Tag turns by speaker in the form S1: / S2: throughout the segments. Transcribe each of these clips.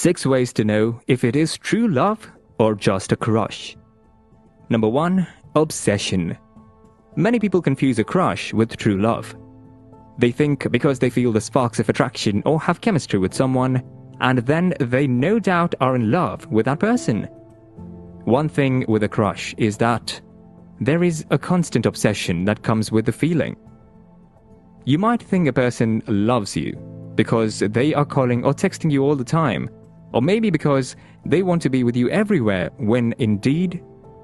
S1: 6 ways to know if it is true love or just a crush. Number 1. Obsession. Many people confuse a crush with true love. They think because they feel the sparks of attraction or have chemistry with someone, and then they no doubt are in love with that person. One thing with a crush is that there is a constant obsession that comes with the feeling. You might think a person loves you because they are calling or texting you all the time, or maybe because they want to be with you everywhere, when indeed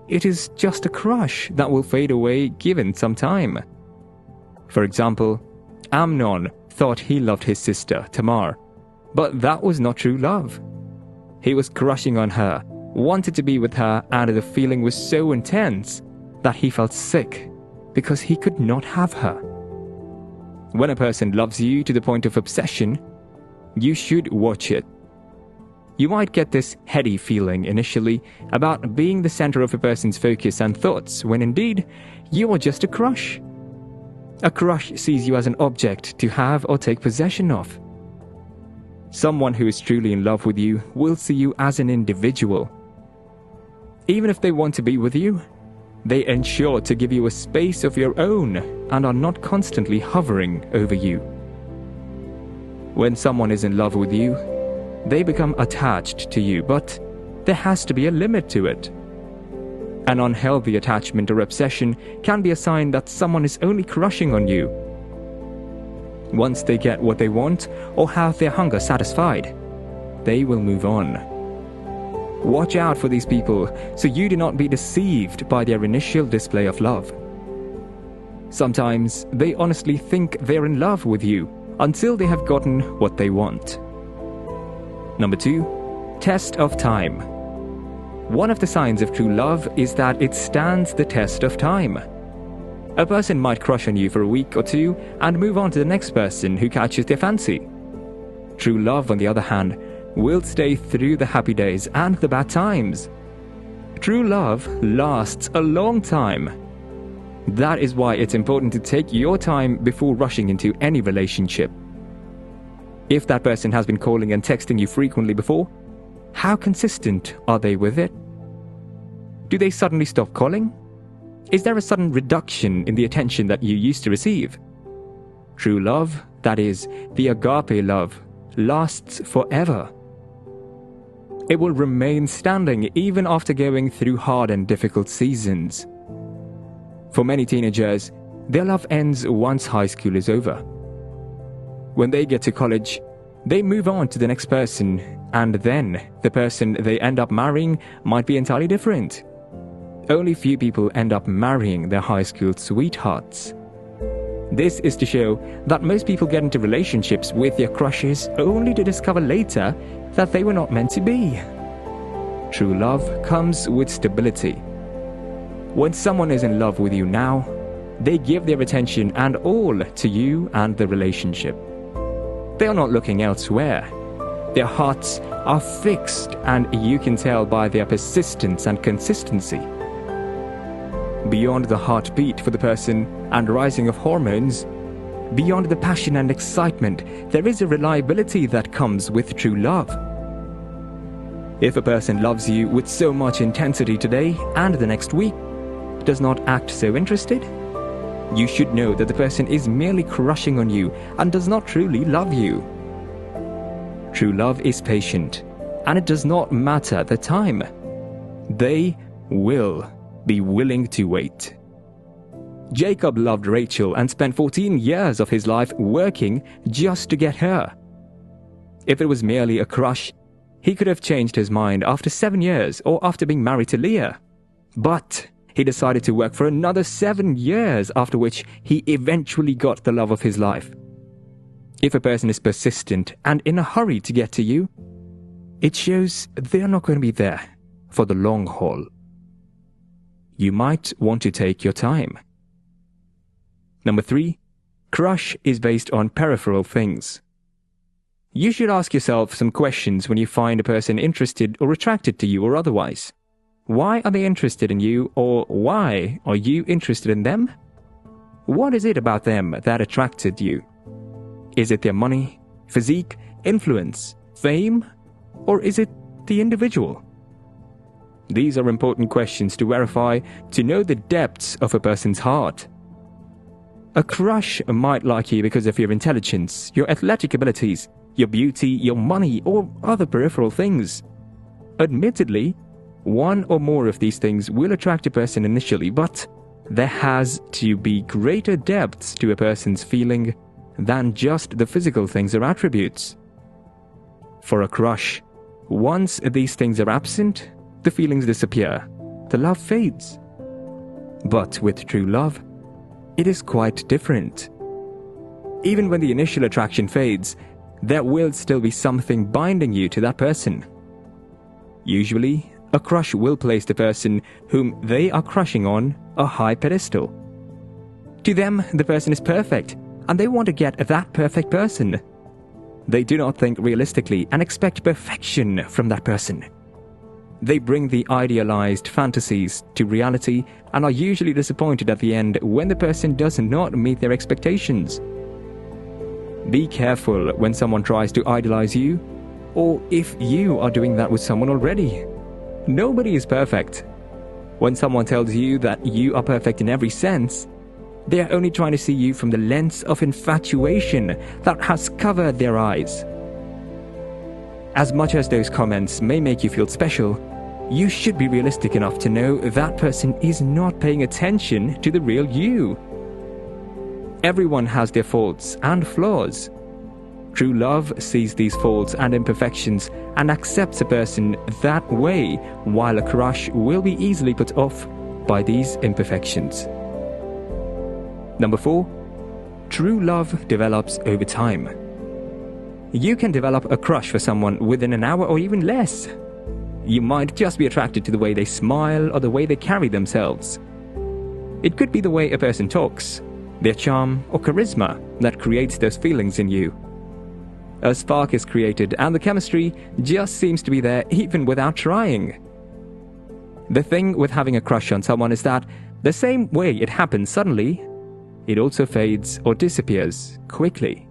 S1: it is just a crush that will fade away given some time. For example, Amnon thought he loved his sister, Tamar, but that was not true love. He was crushing on her, wanted to be with her, and the feeling was so intense that he felt sick because he could not have her. When a person loves you to the point of obsession, you should watch it. You might get this heady feeling initially about being the center of a person's focus and thoughts, when indeed you are just a crush. A crush sees you as an object to have or take possession of. Someone who is truly in love with you will see you as an individual. Even if they want to be with you, they ensure to give you a space of your own and are not constantly hovering over you. When someone is in love with you, they become attached to you, but there has to be a limit to it. An unhealthy attachment or obsession can be a sign that someone is only crushing on you. Once they get what they want or have their hunger satisfied, they will move on. Watch out for these people so you do not be deceived by their initial display of love. Sometimes they honestly think they're in love with you until they have gotten what they want. Number 2. Test of time. One of the signs of true love is that it stands the test of time. A person might crush on you for a week or two and move on to the next person who catches their fancy. True love, on the other hand, will stay through the happy days and the bad times. True love lasts a long time. That is why it's important to take your time before rushing into any relationship. If that person has been calling and texting you frequently before, how consistent are they with it? Do they suddenly stop calling? Is there a sudden reduction in the attention that you used to receive? True love, that is, the agape love, lasts forever. It will remain standing even after going through hard and difficult seasons. For many teenagers, their love ends once high school is over. When they get to college, they move on to the next person, and then the person they end up marrying might be entirely different. Only few people end up marrying their high school sweethearts. This is to show that most people get into relationships with their crushes only to discover later that they were not meant to be. True love comes with stability. When someone is in love with you now, they give their attention and all to you and the relationship. They are not looking elsewhere. Their hearts are fixed, and you can tell by their persistence and consistency. Beyond the heartbeat for the person and rising of hormones, beyond the passion and excitement, there is a reliability that comes with true love. If a person loves you with so much intensity today and the next week does not act so interested, you should know that the person is merely crushing on you and does not truly love you. True love is patient, and it does not matter the time. They will be willing to wait. Jacob loved Rachel and spent 14 years of his life working just to get her. If it was merely a crush, he could have changed his mind after 7 years or after being married to Leah. But he decided to work for another 7 years, after which he eventually got the love of his life. If a person is persistent and in a hurry to get to you, it shows they are not going to be there for the long haul. You might want to take your time. Number 3. Crush is based on peripheral things. You should ask yourself some questions when you find a person interested or attracted to you or otherwise. Why are they interested in you, or why are you interested in them? What is it about them that attracted you? Is it their money, physique, influence, fame, Or is it the individual? These are important questions to verify to know the depths of a person's heart. A crush might like you because of your intelligence, your athletic abilities, your beauty, your money, or other peripheral things. Admittedly, one or more of these things will attract a person initially, but there has to be greater depths to a person's feeling than just the physical things or attributes. For a crush, once these things are absent, the feelings disappear, the love fades. But with true love, it is quite different. Even when the initial attraction fades, there will still be something binding you to that person. Usually, a crush will place the person whom they are crushing on a high pedestal. To them, the person is perfect, and they want to get that perfect person. They do not think realistically and expect perfection from that person. They bring the idealized fantasies to reality and are usually disappointed at the end when the person does not meet their expectations. Be careful when someone tries to idealize you, or if you are doing that with someone already. Nobody is perfect. When someone tells you that you are perfect in every sense, they are only trying to see you from the lens of infatuation that has covered their eyes. As much as those comments may make you feel special, you should be realistic enough to know that person is not paying attention to the real you. Everyone has their faults and flaws. True love sees these faults and imperfections and accepts a person that way, while a crush will be easily put off by these imperfections. Number 4. True love develops over time. You can develop a crush for someone within an hour or even less. You might just be attracted to the way they smile or the way they carry themselves. It could be the way a person talks, their charm or charisma that creates those feelings in you. A spark is created and the chemistry just seems to be there even without trying. The thing with having a crush on someone is that the same way it happens suddenly, it also fades or disappears quickly.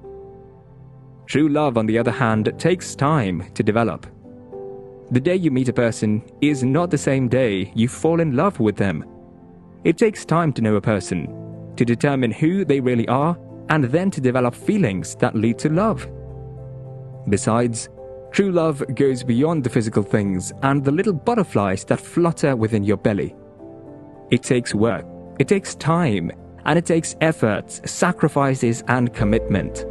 S1: True love, on the other hand, takes time to develop. The day you meet a person is not the same day you fall in love with them. It takes time to know a person, to determine who they really are, and then to develop feelings that lead to love. Besides, true love goes beyond the physical things and the little butterflies that flutter within your belly. It takes work, it takes time, and it takes efforts, sacrifices, and commitment.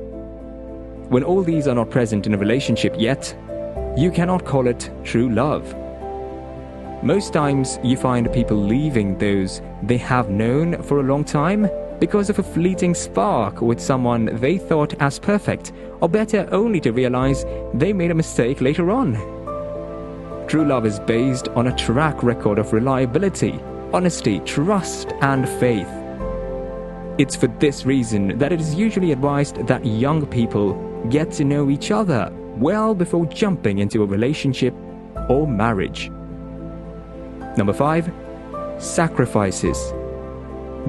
S1: When all these are not present in a relationship yet, you cannot call it true love. Most times you find people leaving those they have known for a long time because of a fleeting spark with someone they thought as perfect, or better, only to realize they made a mistake later on. True love is based on a track record of reliability, honesty, trust, and faith. It's for this reason that it is usually advised that young people get to know each other well before jumping into a relationship or marriage. Number 5. Sacrifices.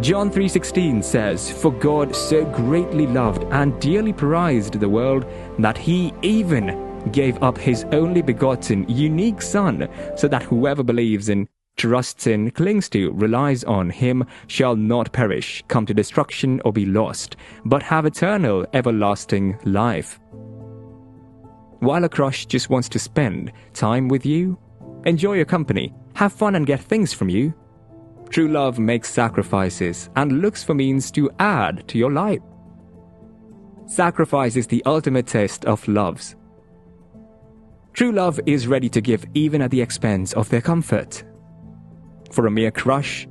S1: John 3:16 says, "For God so greatly loved and dearly prized the world that He even gave up His only begotten, unique Son, so that whoever believes in, trusts in, clings to, relies on Him shall not perish, come to destruction, or be lost, but have eternal, everlasting life." While a crush just wants to spend time with you, enjoy your company, have fun and get things from you, true love makes sacrifices and looks for means to add to your life. Sacrifice is the ultimate test of loves. True love is ready to give even at the expense of their comfort. For a mere crush,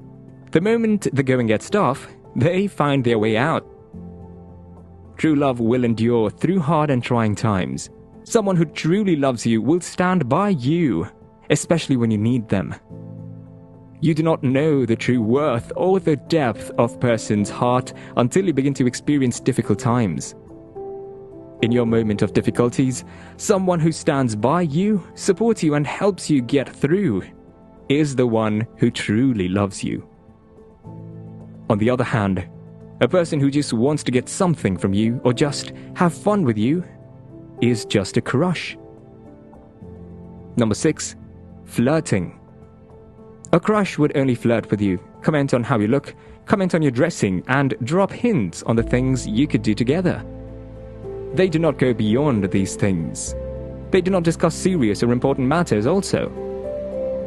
S1: the moment the going gets tough, they find their way out. True love will endure through hard and trying times. Someone who truly loves you will stand by you, especially when you need them. You do not know the true worth or the depth of a person's heart until you begin to experience difficult times. In your moment of difficulties, someone who stands by you, supports you, and helps you get through is the one who truly loves you. On the other hand, a person who just wants to get something from you or just have fun with you is just a crush. Number 6. Flirting. A crush would only flirt with you, comment on how you look, comment on your dressing, and drop hints on the things you could do together. They do not go beyond these things. They do not discuss serious or important matters also.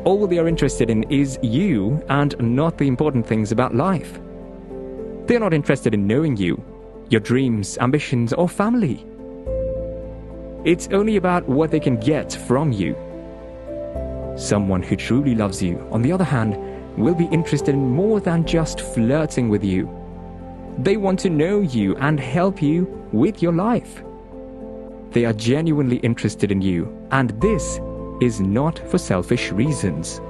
S1: All they are interested in is you and not the important things about life. They are not interested in knowing you, your dreams, ambitions, or family. It's only about what they can get from you. Someone who truly loves you, on the other hand, will be interested in more than just flirting with you. They want to know you and help you with your life. They are genuinely interested in you, and this is not for selfish reasons.